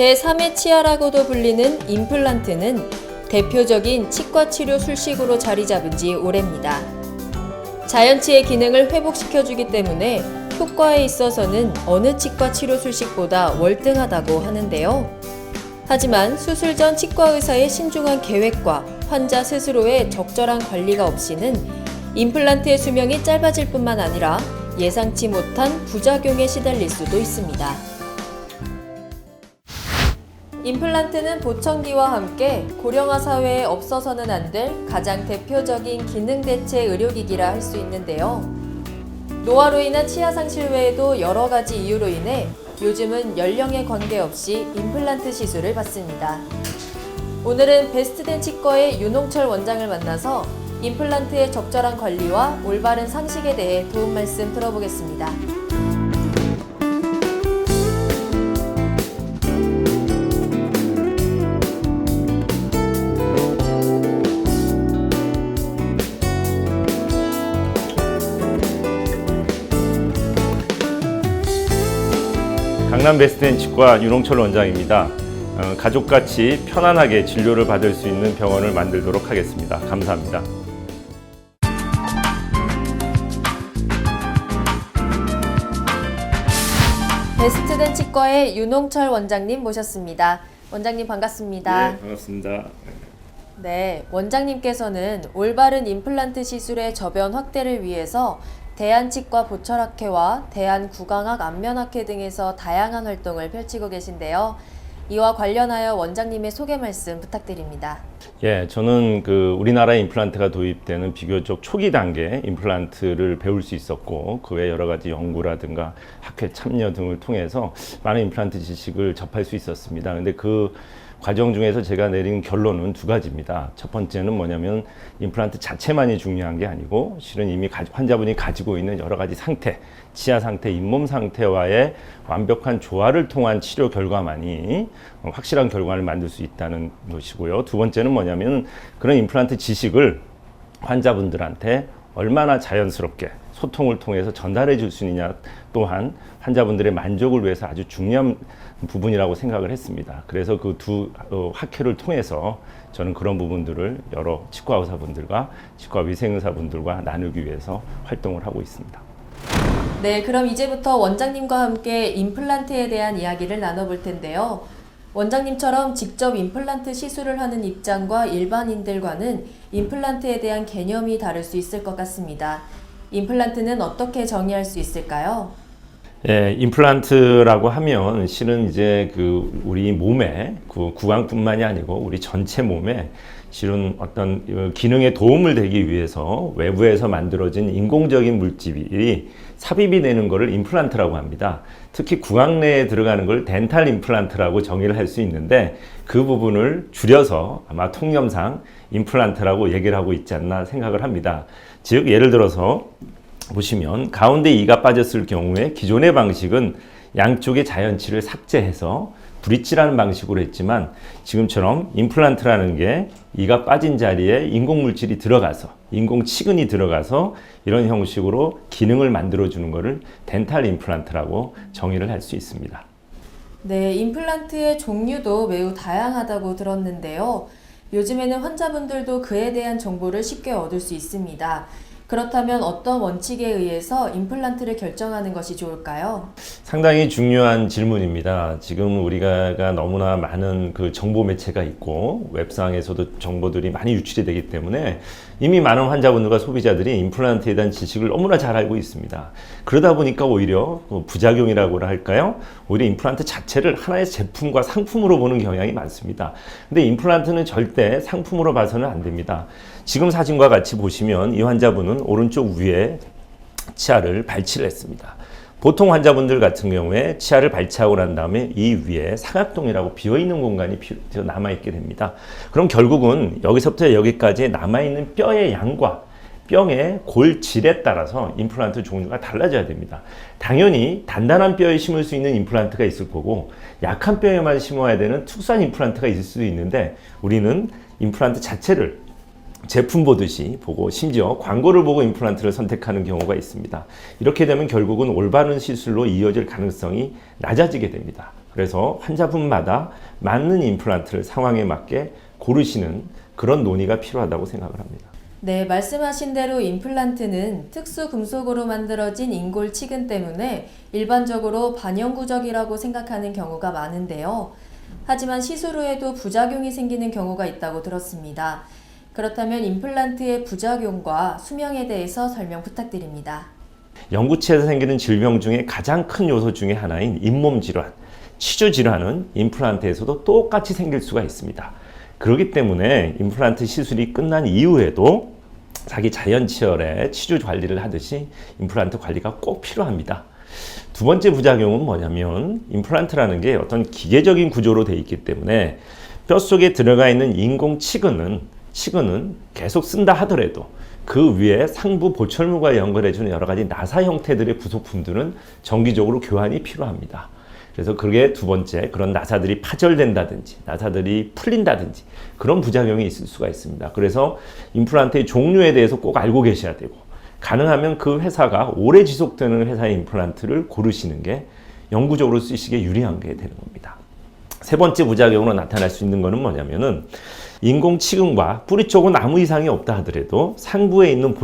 제3의 치아라고도 불리는 임플란트는 대표적인 치과 치료 술식으로 자리 잡은 지 오래입니다. 자연치의 기능을 회복시켜주기 때문에 효과에 있어서는 어느 치과 치료 술식보다 월등하다고 하는데요. 하지만 수술 전 치과 의사의 신중한 계획과 환자 스스로의 적절한 관리가 없이는 임플란트의 수명이 짧아질 뿐만 아니라 예상치 못한 부작용에 시달릴 수도 있습니다. 임플란트는 보청기와 함께 고령화 사회에 없어서는 안 될 가장 대표적인 기능 대체 의료기기라 할 수 있는데요. 노화로 인한 치아 상실 외에도 여러 가지 이유로 인해 요즘은 연령에 관계없이 임플란트 시술을 받습니다. 오늘은 베스트덴 치과의 윤홍철 원장을 만나서 임플란트의 적절한 관리와 올바른 상식에 대해 도움 말씀 들어보겠습니다. 강남 베스트덴 치과 윤홍철 원장입니다. 가족같이 편안하게 진료를 받을 수 있는 병원을 만들도록 하겠습니다. 감사합니다. 베스트덴 치과의 윤홍철 원장님 모셨습니다. 원장님 반갑습니다. 네, 반갑습니다. 네, 원장님께서는 올바른 임플란트 시술의 저변 확대를 위해서 대한치과 보철학회와 대한구강학 안면학회 등에서 다양한 활동을 펼치고 계신데요. 이와 관련하여 원장님의 소개 말씀 부탁드립니다. 예, 저는 우리나라 임플란트가 도입되는 비교적 초기 단계 임플란트를 배울 수 있었고, 그 외 여러 가지 연구라든가 학회 참여 등을 통해서 많은 임플란트 지식을 접할 수 있었습니다. 근데 그 과정 중에서 제가 내린 결론은 두 가지입니다. 첫 번째는 뭐냐면 임플란트 자체만이 중요한 게 아니고 실은 이미 환자분이 가지고 있는 여러 가지 상태, 치아 상태, 잇몸 상태와의 완벽한 조화를 통한 치료 결과만이 확실한 결과를 만들 수 있다는 것이고요. 두 번째는 뭐냐면 그런 임플란트 지식을 환자분들한테 얼마나 자연스럽게 소통을 통해서 전달해 줄 수 있느냐 또한 환자분들의 만족을 위해서 아주 중요한 부분이라고 생각을 했습니다. 그래서 그 두 학회를 통해서 저는 그런 부분들을 여러 치과 의사분들과 치과 위생의사분들과 나누기 위해서 활동을 하고 있습니다. 네, 그럼 이제부터 원장님과 함께 임플란트에 대한 이야기를 나눠볼 텐데요. 원장님처럼 직접 임플란트 시술을 하는 입장과 일반인들과는 임플란트에 대한 개념이 다를 수 있을 것 같습니다. 임플란트는 어떻게 정의할 수 있을까요? 예, 임플란트라고 하면 실은 이제 우리 몸에 구강뿐만이 아니고 우리 전체 몸에 실은 어떤 기능에 도움을 되기 위해서 외부에서 만들어진 인공적인 물질이 삽입이 되는 것을 임플란트라고 합니다. 특히 구강 내에 들어가는 걸 덴탈 임플란트라고 정의를 할 수 있는데 그 부분을 줄여서 아마 통념상 임플란트라고 얘기를 하고 있지 않나 생각을 합니다. 즉 예를 들어서 보시면 가운데 이가 빠졌을 경우에 기존의 방식은 양쪽의 자연치를 삭제해서 브릿지라는 방식으로 했지만 지금처럼 임플란트라는 게 이가 빠진 자리에 인공물질이 들어가서 인공치근이 들어가서 이런 형식으로 기능을 만들어주는 것을 덴탈 임플란트라고 정의를 할 수 있습니다. 네, 임플란트의 종류도 매우 다양하다고 들었는데요. 요즘에는 환자분들도 그에 대한 정보를 쉽게 얻을 수 있습니다. 그렇다면 어떤 원칙에 의해서 임플란트를 결정하는 것이 좋을까요? 상당히 중요한 질문입니다. 지금 우리가 너무나 많은 정보 매체가 있고 웹상에서도 정보들이 많이 유출이 되기 때문에 이미 많은 환자분들과 소비자들이 임플란트에 대한 지식을 너무나 잘 알고 있습니다. 그러다 보니까 오히려 부작용이라고 할까요? 오히려 임플란트 자체를 하나의 제품과 상품으로 보는 경향이 많습니다. 근데 임플란트는 절대 상품으로 봐서는 안 됩니다. 지금 사진과 같이 보시면 이 환자분은 오른쪽 위에 치아를 발치를 했습니다. 보통 환자분들 같은 경우에 치아를 발치하고 난 다음에 이 위에 사각동이라고 비어있는 공간이 남아있게 됩니다. 그럼 결국은 여기서부터 여기까지 남아있는 뼈의 양과 뼈의 골질에 따라서 임플란트 종류가 달라져야 됩니다. 당연히 단단한 뼈에 심을 수 있는 임플란트가 있을 거고 약한 뼈에만 심어야 되는 특수한 임플란트가 있을 수도 있는데 우리는 임플란트 자체를 제품 보듯이 보고 심지어 광고를 보고 임플란트를 선택하는 경우가 있습니다. 이렇게 되면 결국은 올바른 시술로 이어질 가능성이 낮아지게 됩니다. 그래서 환자분마다 맞는 임플란트를 상황에 맞게 고르시는 그런 논의가 필요하다고 생각을 합니다. 네, 말씀하신 대로 임플란트는 특수 금속으로 만들어진 인골 치근 때문에 일반적으로 반영구적이라고 생각하는 경우가 많은데요. 하지만 시술 후에도 부작용이 생기는 경우가 있다고 들었습니다. 그렇다면 임플란트의 부작용과 수명에 대해서 설명 부탁드립니다. 영구치에서 생기는 질병 중에 가장 큰 요소 중에 하나인 잇몸 질환, 치주 질환은 임플란트에서도 똑같이 생길 수가 있습니다. 그렇기 때문에 임플란트 시술이 끝난 이후에도 자기 자연치열의 치주 관리를 하듯이 임플란트 관리가 꼭 필요합니다. 두 번째 부작용은 뭐냐면 임플란트라는 게 어떤 기계적인 구조로 되어 있기 때문에 뼛속에 들어가 있는 인공 치근은 계속 쓴다 하더라도 그 위에 상부 보철물과 연결해주는 여러 가지 나사 형태들의 부속품들은 정기적으로 교환이 필요합니다. 그래서 그게 두 번째, 그런 나사들이 파절된다든지 나사들이 풀린다든지 그런 부작용이 있을 수가 있습니다. 그래서 임플란트의 종류에 대해서 꼭 알고 계셔야 되고 가능하면 그 회사가 오래 지속되는 회사의 임플란트를 고르시는 게 영구적으로 쓰시기에 유리한 게 되는 겁니다. 세 번째 부작용으로 나타날 수 있는 것은 뭐냐면은 인공치근과 뿌리 쪽은 아무 이상이 없다 하더라도 상부에 있는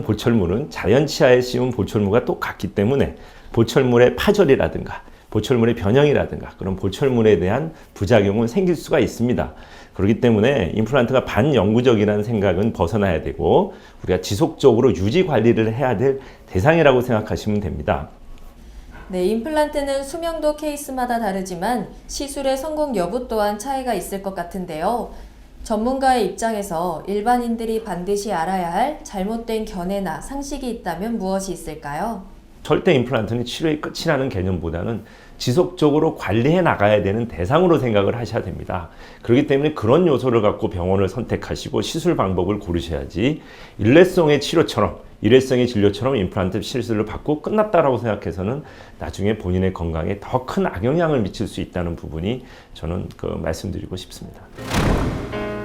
보철물은 자연치아에 씌운 보철물과 똑같기 때문에 보철물의 파절이라든가 보철물의 변형이라든가 그런 보철물에 대한 부작용은 생길 수가 있습니다. 그렇기 때문에 임플란트가 반영구적이라는 생각은 벗어나야 되고 우리가 지속적으로 유지 관리를 해야 될 대상이라고 생각하시면 됩니다. 네, 임플란트는 수명도 케이스마다 다르지만 시술의 성공 여부 또한 차이가 있을 것 같은데요. 전문가의 입장에서 일반인들이 반드시 알아야 할 잘못된 견해나 상식이 있다면 무엇이 있을까요? 절대 임플란트는 치료의 끝이라는 개념보다는 지속적으로 관리해 나가야 되는 대상으로 생각을 하셔야 됩니다. 그렇기 때문에 그런 요소를 갖고 병원을 선택하시고 시술 방법을 고르셔야지 일회성의 진료처럼 임플란트 시술을 받고 끝났다라고 생각해서는 나중에 본인의 건강에 더 큰 악영향을 미칠 수 있다는 부분이 저는 말씀드리고 싶습니다.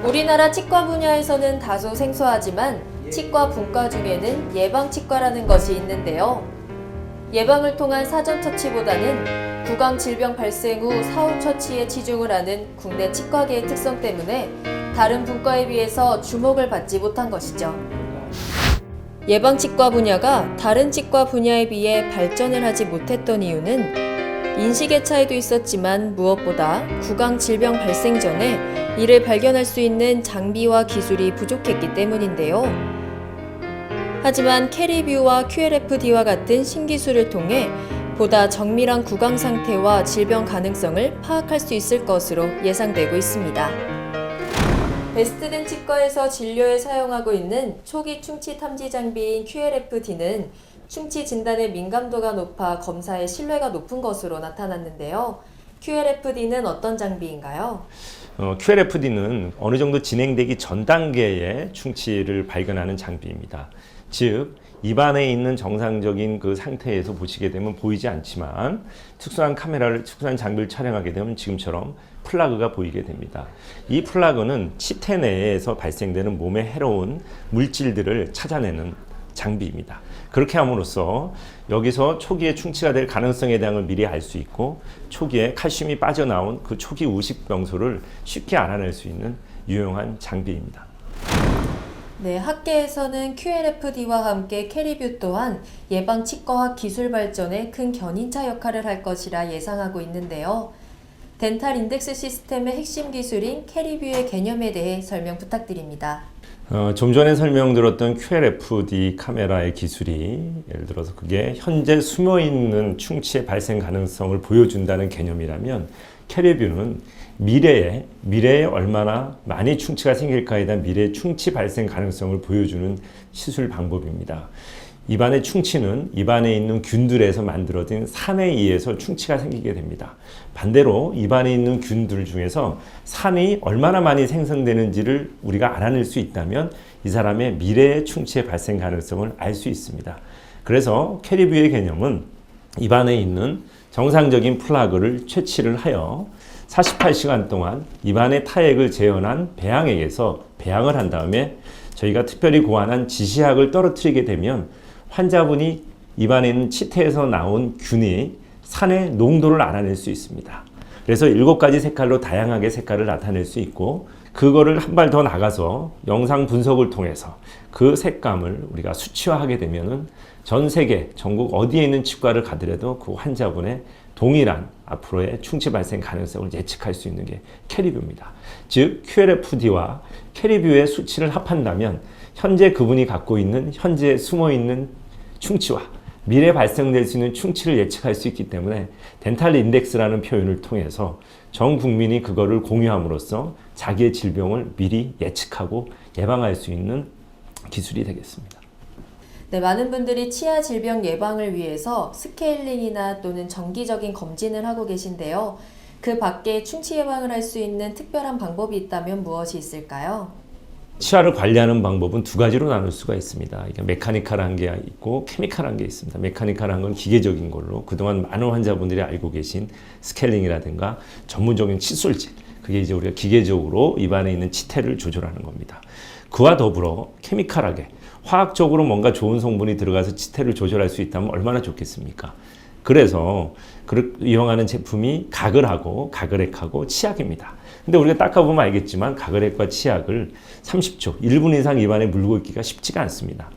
우리나라 치과 분야에서는 다소 생소하지만 치과 분과 중에는 예방치과라는 것이 있는데요. 예방을 통한 사전 처치보다는 구강 질병 발생 후 사후 처치에 치중을 하는 국내 치과계의 특성 때문에 다른 분과에 비해서 주목을 받지 못한 것이죠. 예방치과 분야가 다른 치과 분야에 비해 발전을 하지 못했던 이유는 인식의 차이도 있었지만 무엇보다 구강 질병 발생 전에 이를 발견할 수 있는 장비와 기술이 부족했기 때문인데요. 하지만 캐리뷰와 QLFD와 같은 신기술을 통해 보다 정밀한 구강 상태와 질병 가능성을 파악할 수 있을 것으로 예상되고 있습니다. 베스트덴 치과에서 진료에 사용하고 있는 초기 충치 탐지 장비인 QLFD는 충치 진단의 민감도가 높아 검사의 신뢰가 높은 것으로 나타났는데요. QLFD는 어떤 장비인가요? QLFD는 어느 정도 진행되기 전 단계의 충치를 발견하는 장비입니다. 즉 입안에 있는 정상적인 그 상태에서 보시게 되면 보이지 않지만 특수한 장비를 촬영하게 되면 지금처럼 플라그가 보이게 됩니다. 이 플라그는 치태 내에서 발생되는 몸에 해로운 물질들을 찾아내는 장비입니다. 그렇게 함으로써 여기서 초기에 충치가 될 가능성에 대한 걸 미리 알 수 있고 초기에 칼슘이 빠져나온 그 초기 우식 병소를 쉽게 알아낼 수 있는 유용한 장비입니다. 네, 학계에서는 QLFD와 함께 캐리뷰 또한 예방치과학 기술 발전에 큰 견인차 역할을 할 것이라 예상하고 있는데요. 덴탈 인덱스 시스템의 핵심 기술인 캐리뷰의 개념에 대해 설명 부탁드립니다. 좀 전에 설명드렸던 QLFD 카메라의 기술이 예를 들어서 그게 현재 숨어있는 충치의 발생 가능성을 보여준다는 개념이라면 캐리뷰는 미래에 얼마나 많이 충치가 생길까에 대한 미래의 충치 발생 가능성을 보여주는 시술 방법입니다. 입안의 충치는 입안에 있는 균들에서 만들어진 산에 의해서 충치가 생기게 됩니다. 반대로 입안에 있는 균들 중에서 산이 얼마나 많이 생성되는지를 우리가 알아낼 수 있다면 이 사람의 미래의 충치의 발생 가능성을 알 수 있습니다. 그래서 캐리뷰의 개념은 입안에 있는 정상적인 플라그를 채취를 하여 48시간 동안 입안의 타액을 재현한 배양액에서 배양을 한 다음에 저희가 특별히 고안한 지시약을 떨어뜨리게 되면 환자분이 입안에 있는 치태에서 나온 균이 산의 농도를 알아낼 수 있습니다. 그래서 7가지 색깔로 다양하게 색깔을 나타낼 수 있고 그거를 한 발 더 나가서 영상 분석을 통해서 그 색감을 우리가 수치화하게 되면은 전 세계 전국 어디에 있는 치과를 가더라도 그 환자분의 동일한 앞으로의 충치 발생 가능성을 예측할 수 있는 게 캐리뷰입니다. 즉 QLFD와 캐리뷰의 수치를 합한다면 현재 그분이 갖고 있는 현재 숨어있는 충치와 미래 발생될 수 있는 충치를 예측할 수 있기 때문에 덴탈 인덱스라는 표현을 통해서 전 국민이 그거를 공유함으로써 자기의 질병을 미리 예측하고 예방할 수 있는 기술이 되겠습니다. 네, 많은 분들이 치아 질병 예방을 위해서 스케일링이나 또는 정기적인 검진을 하고 계신데요. 그 밖에 충치 예방을 할 수 있는 특별한 방법이 있다면 무엇이 있을까요? 치아를 관리하는 방법은 2가지로 나눌 수가 있습니다. 이게 메카니컬한 게 있고 케미컬한 게 있습니다. 메카니컬한 건 기계적인 걸로 그동안 많은 환자분들이 알고 계신 스케일링이라든가 전문적인 칫솔질, 그게 이제 우리가 기계적으로 입안에 있는 치태를 조절하는 겁니다. 그와 더불어 케미컬하게 화학적으로 뭔가 좋은 성분이 들어가서 치태를 조절할 수 있다면 얼마나 좋겠습니까? 그래서 이용하는 제품이 가글하고 가글액하고 치약입니다. 근데 우리가 닦아보면 알겠지만 가글액과 치약을 30초, 1분 이상 입안에 물고 있기가 쉽지가 않습니다.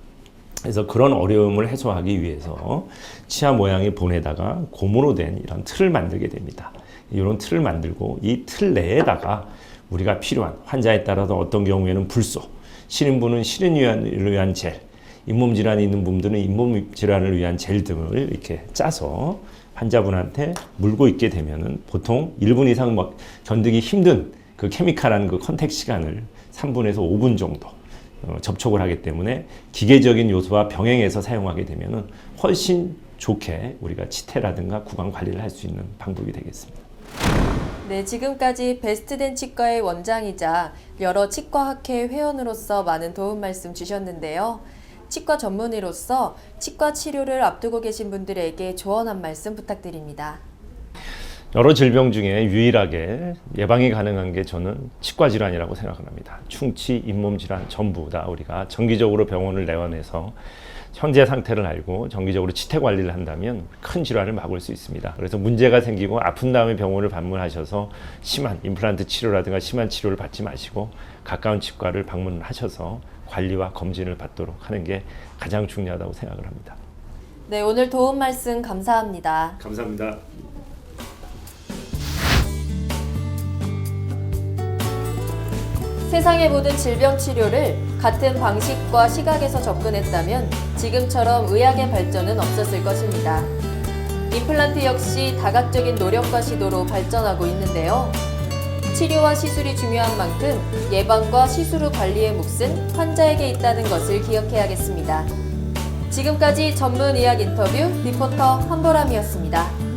그래서 그런 어려움을 해소하기 위해서 치아 모양의 본에다가 고무로 된 이런 틀을 만들게 됩니다. 이런 틀을 만들고 이 틀 내에다가 우리가 필요한 환자에 따라서 어떤 경우에는 불소, 신인 분은 신인을 위한 젤, 잇몸 질환이 있는 분들은 잇몸 질환을 위한 젤 등을 이렇게 짜서 환자분한테 물고 있게 되면은 보통 1분 이상 견디기 힘든 그 케미컬한 그 컨택 시간을 3분에서 5분 정도 접촉을 하기 때문에 기계적인 요소와 병행해서 사용하게 되면은 훨씬 좋게 우리가 치태라든가 구강 관리를 할 수 있는 방법이 되겠습니다. 네, 지금까지 베스트덴 치과의 원장이자 여러 치과학회 회원으로서 많은 도움 말씀 주셨는데요. 치과 전문의로서 치과 치료를 앞두고 계신 분들에게 조언 한 말씀 부탁드립니다. 여러 질병 중에 유일하게 예방이 가능한 게 저는 치과 질환이라고 생각합니다. 충치, 잇몸 질환 전부 다 우리가 정기적으로 병원을 내원해서 현재 상태를 알고 정기적으로 치태 관리를 한다면 큰 질환을 막을 수 있습니다. 그래서 문제가 생기고 아픈 다음에 병원을 방문하셔서 심한 임플란트 치료라든가 심한 치료를 받지 마시고 가까운 치과를 방문하셔서 관리와 검진을 받도록 하는 게 가장 중요하다고 생각을 합니다. 네, 오늘 도움 말씀 감사합니다. 감사합니다. 세상의 모든 질병 치료를 같은 방식과 시각에서 접근했다면 지금처럼 의학의 발전은 없었을 것입니다. 임플란트 역시 다각적인 노력과 시도로 발전하고 있는데요. 치료와 시술이 중요한 만큼 예방과 시술 후 관리의 몫은 환자에게 있다는 것을 기억해야겠습니다. 지금까지 전문 의학 인터뷰 리포터 한보람이었습니다.